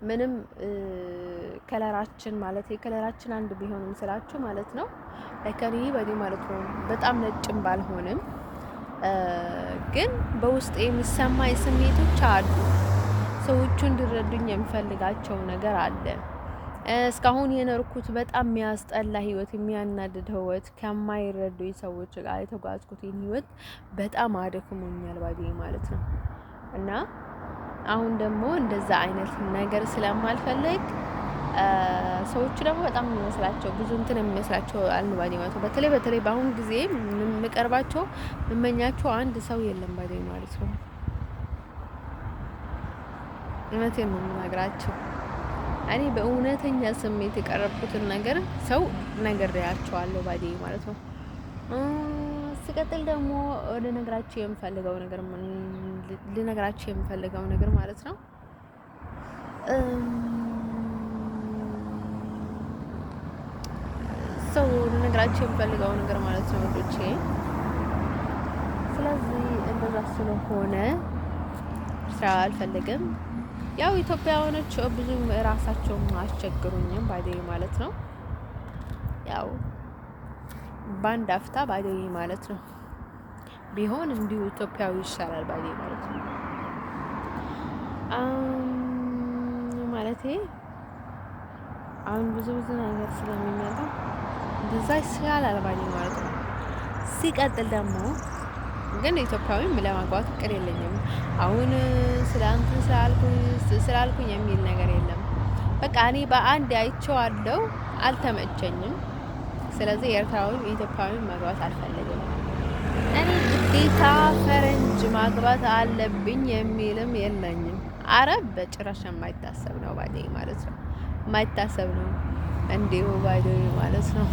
ምንም ከለራችን ማለት የከለራችን አንድ ቢሆንም ስላችሁ ማለት ነው ለከኒ ማለት ነው በጣም ነጭም ባልሆንም ግን በውስጥ የሚሰማኝ ስሜቶች አሉ። ሰዎቹ እንዲረዱኝ የምፈልጋቸው ነገር አለ። እስካሁን የኖርኩት በጣም የሚያስጠላ ህይወት፣ የሚያናድድ ህይወት ከማይረዱኝ ሰዎች ጋር የተጓዝኩት ህይወት በጣም አደክሞኛል ማለት ነው እና አሁን ደግሞ እንደዛ አይነት ነገር ስለማልፈልግ ሰዎቹ ደግሞ በጣም የሚመስላቸው ብዙ እንትን የሚመስላቸው አልባዴ ማለት ነው። በተለይ በአሁን ጊዜ የምቀርባቸው የምመኛቸው አንድ ሰው የለም ማለት ነው። እውነቴን ነው የምነግራቸው። እኔ በእውነተኛ ስሜት የቀረብኩትን ነገር ሰው ነግሬያቸዋለሁ ማለት ነው። ሲቀጥል ደግሞ ልነግራችሁ የምፈልገው ነገር ማለት ነው ልነግራችሁ የምፈልገው ነገር ማለት ነው ወዶቼ። ስለዚህ እንደዛ ስለሆነ ስራ አልፈልግም። ያው ኢትዮጵያውያኖች ብዙ ራሳቸውን አያስቸግሩኝም ማለት ነው። ያው ባንድ አፍታ ማለት ነው ቢሆን እንዲሁ ኢትዮጵያዊ ይሻላል ማለት ነው። ማለቴ አሁን ብዙ ነገር ስለሚመጣ እንደዛ ይሻላል ማለት ነው። ሲቀጥል ደግሞ ግን ኢትዮጵያዊም ለማግባት ፍቅር የለኝም። አሁን ስላልኩኝ የሚል ነገር የለም። በቃ እኔ በአንድ አይቼዋለሁ፣ አልተመቸኝም። ስለዚህ ኤርትራዊም ኢትዮጵያዊም ማግባት አልፈልግም። እኔ ግዴታ ፈረንጅ ማግባት አለብኝ የሚልም የለኝም። አረብ በጭራሽ የማይታሰብ ነው ማለት ነው። የማይታሰብ ነው እንዲሁ ማለት ነው።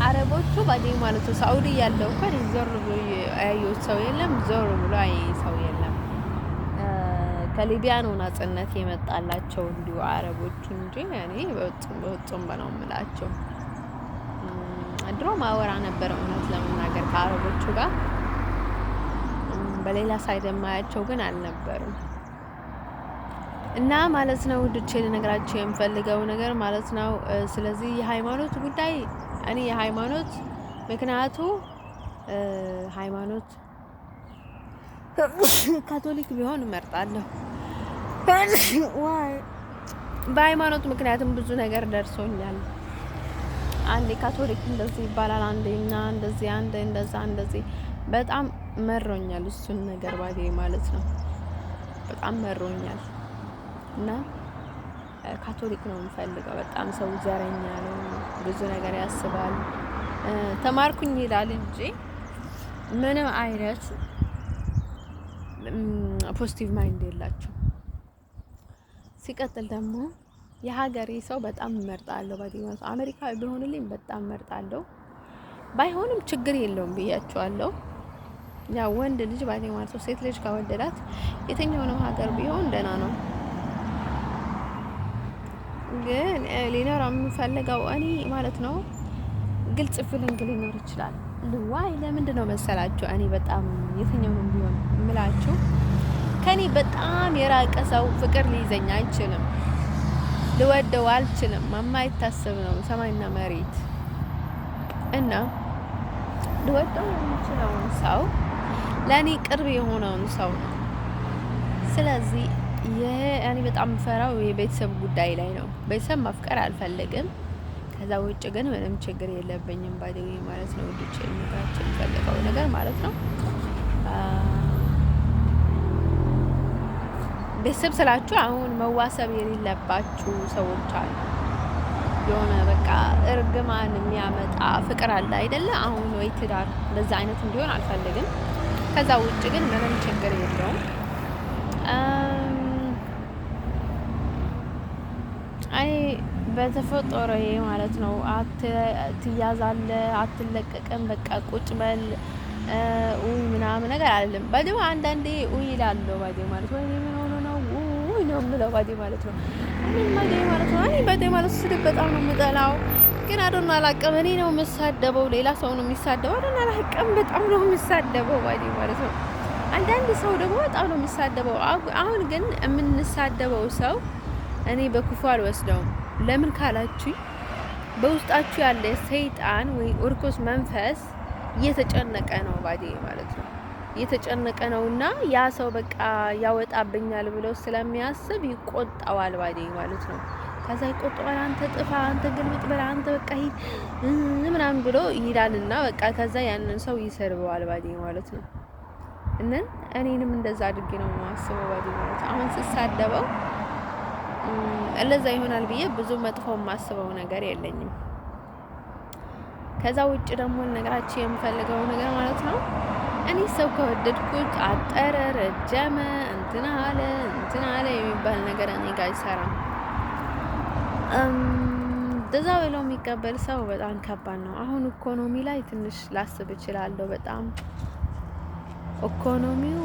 አረቦቹ ማለት ነው ሳኡዲ ያለው እንኳን ዞር ብሎ ያየሁት ሰው የለም፣ ዞር ብሎ ያየ ሰው የለም። ከሊቢያ ነው ነጻነት የመጣላቸው እንዲሁ አረቦቹ እንጂ እኔ በውጭም ነው የምላቸው። ድሮ ማወራ ነበር እውነት ለመናገር ከአረቦቹ ጋር በሌላ ሳይድ የማያቸው ግን አልነበሩም። እና ማለት ነው ውዶቼ ልነግራችሁ የምፈልገው ነገር ማለት ነው። ስለዚህ የሃይማኖት ጉዳይ እኔ የሃይማኖት ምክንያቱ ሃይማኖት ካቶሊክ ቢሆን እመርጣለሁ። በሃይማኖት ምክንያቱም ብዙ ነገር ደርሶኛል። አንዴ ካቶሊክ እንደዚህ ይባላል፣ አንዴና እንደዚህ አንዴ እንደዛ እንደዚህ በጣም መሮኛል። እሱን ነገር ባዴ ማለት ነው በጣም መሮኛል። እና ካቶሊክ ነው የምፈልገው። በጣም ሰው ዘረኛ ነው፣ ብዙ ነገር ያስባል። ተማርኩኝ ይላል እንጂ ምንም አይነት ፖዚቲቭ ማይንድ የላቸው። ሲቀጥል ደግሞ የሀገሬ ሰው በጣም እመርጣለሁ። ባዲማስ አሜሪካ ቢሆንልኝ በጣም እመርጣለሁ። ባይሆንም ችግር የለውም ብያቸዋለሁ። ያ ወንድ ልጅ ባዲማስ ሴት ልጅ ከወደዳት የትኛውንም ሀገር ቢሆን ደህና ነው። ግን ሊኖር የምፈልገው እኔ ማለት ነው ግልጽ ፊሊንግ ሊኖር ይችላል። ዋይ ለምንድን ነው መሰላችሁ? እኔ በጣም የትኛውንም ቢሆን እምላችሁ ከኔ በጣም የራቀ ሰው ፍቅር ሊይዘኝ አይችልም። ልወደው አልችልም። የማይታሰብ ነው ሰማይና መሬት። እና ልወደው የምችለውን ሰው ለኔ ቅርብ የሆነውን ሰው ነው። ስለዚህ እኔ በጣም ፈራው የቤተሰብ ጉዳይ ላይ ነው። ቤተሰብ ማፍቀር አልፈልግም። ከዛ ውጭ ግን ምንም ችግር የለብኝም። ባይደው ማለት ነው ልጅ የሚጋጭ ፈልገው ነገር ማለት ነው። ቤተሰብ ስላችሁ አሁን መዋሰብ የሌለባችሁ ሰዎች አሉ። የሆነ በቃ እርግማን የሚያመጣ ፍቅር አለ አይደለ? አሁን ወይ ትዳር እንደዛ አይነት እንዲሆን አልፈልግም። ከዛ ውጭ ግን ምንም ችግር የለውም። አይ በተፈጠረው ማለት ነው አትያዛለህ፣ አትለቀቅም፣ በቃ ቁጭ በል ምናምን ነገር አይደለም። ባዲው አንዳንዴ ይላል ባዲው ማለት ወይ ምን ሆኖ ነው ነው የምለው ባዲው ማለት ነው። ምን ማለት ነው? እኔ ባዲው ማለት ስድብ በጣም ነው የምጠላው። ግን አዶና አላውቅም። እኔ ነው የምሳደበው፣ ሌላ ሰው ነው የሚሳደበው። አዶና አላውቅም። በጣም ነው የሚሳደበው ባዲው ማለት ነው። አንዳንድ ሰው ደግሞ በጣም ነው የሚሳደበው። አሁን ግን የምንሳደበው ሰው እኔ በክፉ አልወስደውም። ለምን ካላችሁ በውስጣችሁ ያለ ሰይጣን ወይ እርኩስ መንፈስ እየተጨነቀ ነው ባዲ ማለት ነው። እየተጨነቀ ነውና ያ ሰው በቃ ያወጣብኛል ብሎ ስለሚያስብ ይቆጣዋል ባዲ ማለት ነው። ከዛ ይቆጣዋል። አንተ ጥፋ፣ አንተ ግልብጥ በላ፣ አንተ በቃ ሂድ ምናምን ብሎ ይላልና በቃ ከዛ ያንን ሰው ይሰርበዋል ባዲ ማለት ነው። እኔንም እንደዛ አድርጌ ነው የማስበው ባዲ ማለት ነው። አሁን ስሳደበው ለዛ ይሆናል ብዬ ብዙ መጥፎ የማስበው ነገር የለኝም። ከዛ ውጭ ደግሞ ነገራችን የምፈልገው ነገር ማለት ነው እኔ ሰው ከወደድኩት አጠረ፣ ረጀመ፣ እንትና አለ የሚባል ነገር እኔ ጋር አይሰራም። እንደዛ ብሎ የሚቀበል ሰው በጣም ከባድ ነው። አሁን ኢኮኖሚ ላይ ትንሽ ላስብ እችላለሁ። በጣም ኢኮኖሚው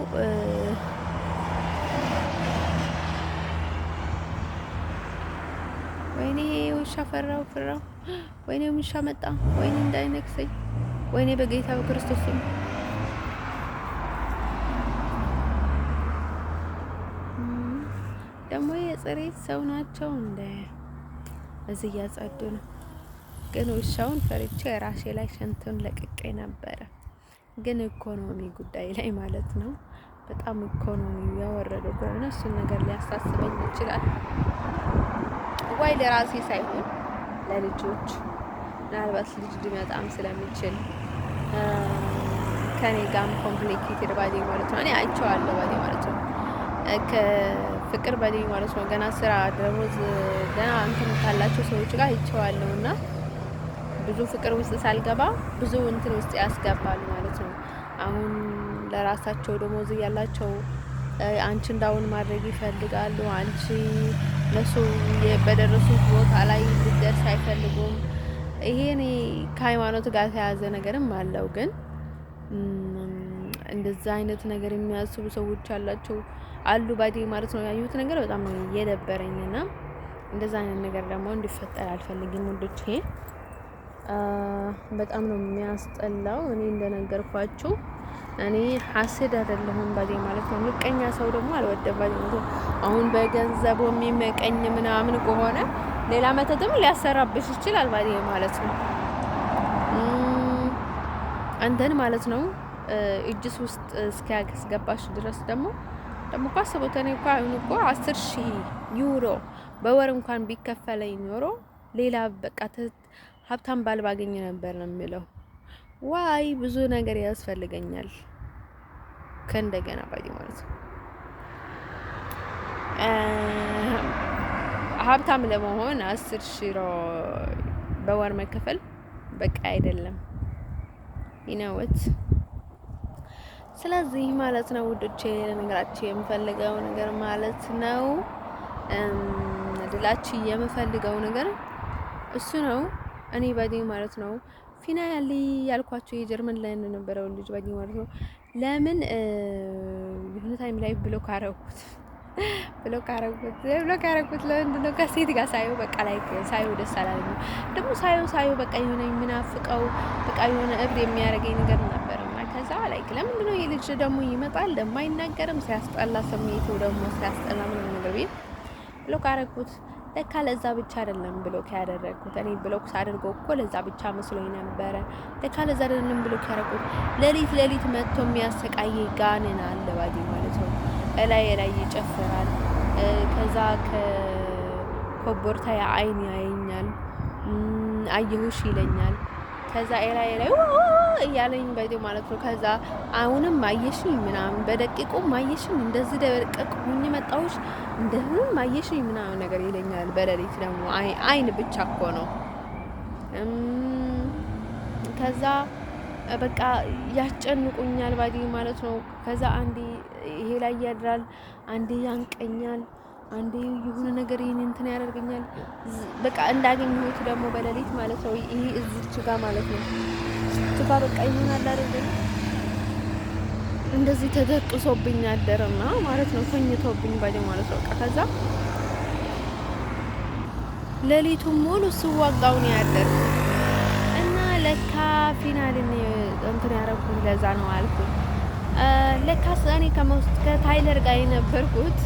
ወይኔ ውሻ ፈራው፣ ወይኔ ውሻ መጣ፣ ወይኔ እንዳይነክሰኝ፣ ወይኔ በጌታ በክርስቶስ ደግሞ የጽሬት ሰው ናቸው እንደ እዚህ እያጸዱ ነው። ግን ውሻውን ፈርቼ የራሴ ላይ ሸንቱን ለቅቄ ነበረ። ግን ኢኮኖሚ ጉዳይ ላይ ማለት ነው በጣም ኢኮኖሚው ያወረደው ከሆነ እሱን ነገር ሊያሳስበኝ ይችላል። ወይ ለራሴ ሳይሆን ለልጆች ምናልባት ልጅ ሊመጣም ስለሚችል ከኔ ጋርም ኮምፕሊኬትድ ባዲ ማለት ነው። እኔ አይቼዋለሁ ባዲ ማለት ነው። ከፍቅር ባዲ ማለት ነው። ገና ስራ ደሞዝ ገና እንትን ካላቸው ሰዎች ጋር አይቼዋለሁ እና ብዙ ፍቅር ውስጥ ሳልገባ ብዙ እንትን ውስጥ ያስገባል ማለት ነው። አሁን ለራሳቸው ደሞዝ ያላቸው አንቺ እንዳውን ማድረግ ይፈልጋሉ። አንቺ ለሱ በደረሱት ቦታ ላይ ልደርስ አይፈልጉም። ይሄ ከሃይማኖት ጋር ተያያዘ ነገርም አለው። ግን እንደዛ አይነት ነገር የሚያስቡ ሰዎች አሉ ባዲ ማለት ነው። ያዩት ነገር በጣም ነው የደበረኝና እንደዛ አይነት ነገር ደግሞ እንዲፈጠር አልፈልግም ወንዶቼ። በጣም ነው የሚያስጠላው። እኔ እንደነገርኳችሁ እኔ ሐስድ አይደለሁም ባዲ ማለት ነው። ምቀኛ ሰው ደግሞ አልወደም ባዲ ማለት ነው። አሁን በገንዘቡ የሚመቀኝ ምናምን ከሆነ ሌላ መተትም ሊያሰራብሽ ይችላል ባዲ ማለት ነው። አንተን ማለት ነው እጅስ ውስጥ እስኪያስገባሽ ድረስ ደግሞ እኮ አስቡት። እኔ እኮ አሁን እኮ 10,000 ዩሮ በወር እንኳን ቢከፈለኝ ኖሮ ሌላ በቃ ሀብታም ባል ባገኝ ነበር ነው የሚለው። ዋይ ብዙ ነገር ያስፈልገኛል ከእንደገና ባዲ ማለት ነው። ሀብታም ለመሆን 10,000 ዩሮ በወር መከፈል በቃ አይደለም ይነውት። ስለዚህ ማለት ነው ውዶቼ ለነገራችሁ የምፈልገው ነገር ማለት ነው ድላችሁ የምፈልገው ነገር እሱ ነው። እኔ ባዲ ማለት ነው ፊናሊ ያልኳችሁ የጀርመን ላይ እንደነበረው ልጅ ባዲ ማለት ነው። ለምን የሆነ ታይም ላይ ብሎክ አረኩት ለምንድን ነው ከሴት ጋር ሳየው በቃ ላይ ሳየው ደስ አላለኝ። ደግሞ ሳየው በቃ የሆነ የምናፍቀው በቃ የሆነ እብድ የሚያደርገኝ ነገር ነበር። እና ከዛ ላይክ ለምንድን ነው የልጅ ደግሞ ይመጣል ለማይናገርም ሲያስጠላ ስሜቱ ደግሞ ሲያስጠላ ምን ነገር ቢል ብሎክ አረኩት። ለካ ለዛ ብቻ አይደለም ብሎክ ያደረኩት። እኔ ብሎክ ሳደርገው እኮ ለዛ ብቻ መስሎኝ ነበረ። ለካ ለዛ አይደለም ብሎክ ያደረኩት። ሌሊት መጥቶ የሚያሰቃየኝ ጋኔን አለ ባዲ ማለት ነው። ላይ ይጨፍራል። ከዛ ከኮቦርታ አይን ያየኛል። አየሁሽ ይለኛል። ከዛ ላይ እያለኝ ባዲ ማለት ነው። ከዛ አሁንም አየሽኝ ምናምን በደቂቁም አየሽኝ እንደዚህ ደረቀቅ ሁኝ መጣሁሽ እንደሁም አየሽኝ ምናምን ነገር ይለኛል። በሌሊት ደግሞ አይን ብቻ እኮ ነው። ከዛ በቃ ያስጨንቁኛል ባዲ ማለት ነው። ከዛ አንዴ ይሄ ላይ ያድራል፣ አንዴ ያንቀኛል፣ አንዴ የሆነ ነገር ይሄን እንትን ያደርገኛል። በቃ እንዳገኘሁት ደግሞ በሌሊት ማለት ነው ይሄ እዚች ጋር ማለት ነው ስትጋ በቃ ይሆናል አይደል እንደዚህ ተደቅሶብኝ አደረና ማለት ነው ተኝቶብኝ ባዲ ማለት ነው። ከዛ ሌሊቱን ሙሉ ስዋጋው ነው ያደርኩት። እና ለካ ፊናልን እንትን ያደረኩት ለዛ ነው አልኩኝ። ለካ እኔ ከታይለር ጋር የነበርኩት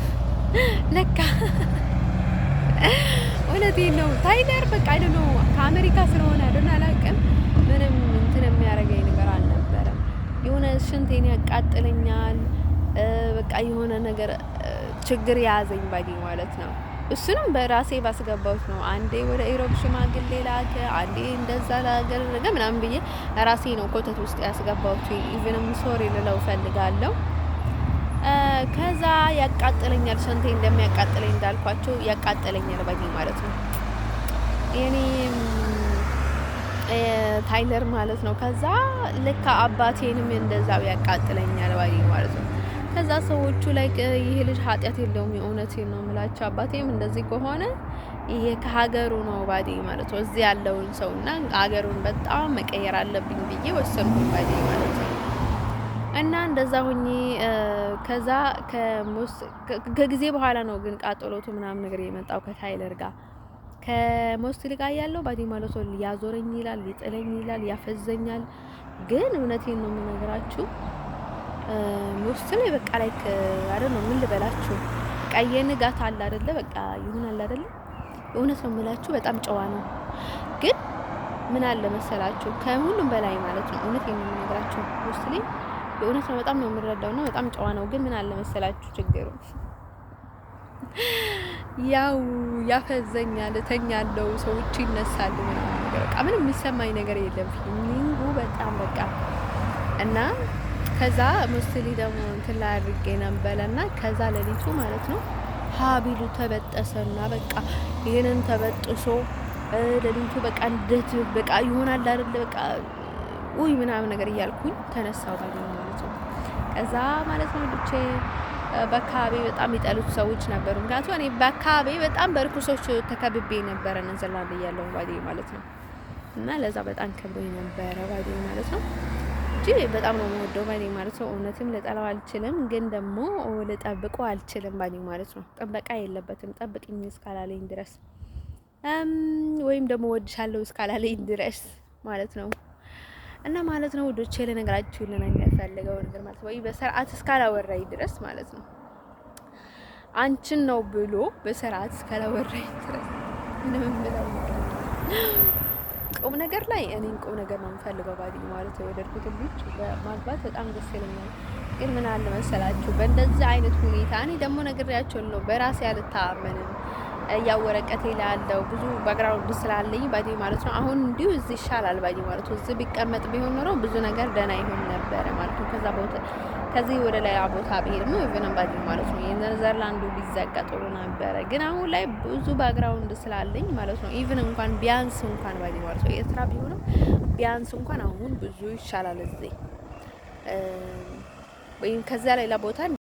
ለካ እውነቴን ነው። ታይለር በቃ አይደል ነው ከአሜሪካ ስለሆነ አይደል አላውቅም። ምንም እንትን የሚያደርገኝ ነገር አልነበረም። የሆነ ሽንቴን ያቃጥለኛል። በቃ የሆነ ነገር ችግር ያዘኝ ባዲ ማለት ነው። እሱንም በራሴ ባስገባሁት ነው። አንዴ ወደ ኢሮብ ሽማግሌ ላከ፣ አንዴ እንደዛ ላገረገ ምናምን ብዬ ራሴ ነው ኮተት ውስጥ ያስገባሁት። ኢቭንም ሶሪ ልለው ፈልጋለሁ። ከዛ ያቃጥለኛል፣ ሽንቴ እንደሚያቃጥለኝ እንዳልኳቸው ያቃጥለኛል ባዲ ማለት ነው። የኔ ታይለር ማለት ነው። ከዛ ልክ አባቴንም እንደዛው ያቃጥለኛል ባዲ ማለት ነው። ከዛ ሰዎቹ ላይ ይሄ ልጅ ኃጢአት የለውም የእውነቴን ነው የምላቸው። አባቴም እንደዚህ ከሆነ ይሄ ከሀገሩ ነው ባዲ ማለት ነው። እዚህ ያለውን ሰውና ሀገሩን በጣም መቀየር አለብኝ ብዬ ወሰንኩኝ ባዲ ማለት ነው። እና እንደዛ ሆኜ ከዛ ከጊዜ በኋላ ነው ግን ቃጠሎቱ ምናምን ነገር የመጣው ከታይለር ጋር ከሞስትሊ ጋር ያለው ባዲ ማለት ነው። ያዞረኝ ይላል፣ ይጥለኝ ይላል፣ ያፈዘኛል። ግን እውነቴን ነው የምነግራችሁ ሞስትሊ በቃ ላይክ አይደል ነው ምን ልበላችሁ ቀየ ንጋት አለ አይደለ በቃ ይሆናል አይደለ። እውነት ነው የምላችሁ በጣም ጨዋ ነው። ግን ምን አለ መሰላችሁ ከሁሉም በላይ ማለት ነው እውነቴን ነው የምነግራችሁ ሞስትሊ የእውነት ነው በጣም ነው የምረዳው ነው በጣም ጨዋ ነው። ግን ምን አለ መሰላችሁ ችግሩ ያው ያፈዘኛል፣ እተኛለሁ፣ ሰዎች ይነሳሉ ምናምን ነገር በቃ ምንም የሚሰማኝ ነገር የለም። ፊሊንጉ በጣም በቃ እና ከዛ ሞስትሊ ደግሞ እንትን ላይ አድርጌ ነበረና ከዛ ሌሊቱ ማለት ነው ሀቢሉ ተበጠሰና በቃ ይሄንን ተበጥሶ ሌሊቱ በቃ እንዴት በቃ ይሆናል አይደል በቃ ውይ ምናምን ነገር እያልኩኝ ተነሳው ማለት ነው። ከዛ ማለት ነው ልጄ በአካባቢ በጣም ይጠሉት ሰዎች ነበሩ። ምክንያቱም እኔ በአካባቢ በጣም በርኩሶች ተከብቤ ነበረ ነዘላለ ያለው ባዲ ማለት ነው። እና ለዛ በጣም ከብዶኝ ነበረ ባዲ ማለት ነው። እንጂ በጣም ነው የምወደው ባኔ ማለት ነው። እውነትም ልጠላው አልችልም፣ ግን ደግሞ ልጠብቀው አልችልም ባኔ ማለት ነው። ጥበቃ የለበትም ጠብቅኝ እስካላለኝ ድረስ ወይም ደግሞ ወድሻለሁ እስካላለኝ ድረስ ማለት ነው። እና ማለት ነው ወዶቼ ለነገራችሁ ፈልገው ነገር ማለት ወይ በስርዓት እስካላወራኝ ድረስ ማለት ነው አንቺን ነው ብሎ በስርዓት እስካላወራኝ ድረስ ምንም ብለው ቁም ነገር ላይ እኔን ቁም ነገር ነው የምፈልገው ባዲ ማለት ነው። የወደድኩት ልጅ ማግባት በጣም ደስ ይለኛል። ግን ምን አለ መሰላችሁ በእንደዚህ አይነት ሁኔታ እኔ ደግሞ ነግሬያቸው ነው በራሴ አልተማመንም። ያው ወረቀቴ ላይ ያለው ብዙ ባግራውንድ ስላለኝ ባዲ ማለት ነው። አሁን እንዲሁ እዚህ ይሻላል ባዲ ማለት ነው። እዚህ ቢቀመጥ ቢሆን ኖሮ ብዙ ነገር ደህና ይሆን ነበረ ማለት ነው። ከዛ ቦታ ከዚህ ወደ ሌላ ቦታ ብሄድ ነው ኢቭን ባዲ ማለት ነው የኔዘርላንዱ ቢዘጋ ጥሩ ነበረ። ግን አሁን ላይ ብዙ ባግራውንድ ስላለኝ ማለት ነው ኢቭን እንኳን ቢያንስ እንኳን ባዲ ማለት ነው ኤርትራ ቢሆንም ቢያንስ እንኳን አሁን ብዙ ይሻላል እዚህ ወይም ከዛ ሌላ ቦታ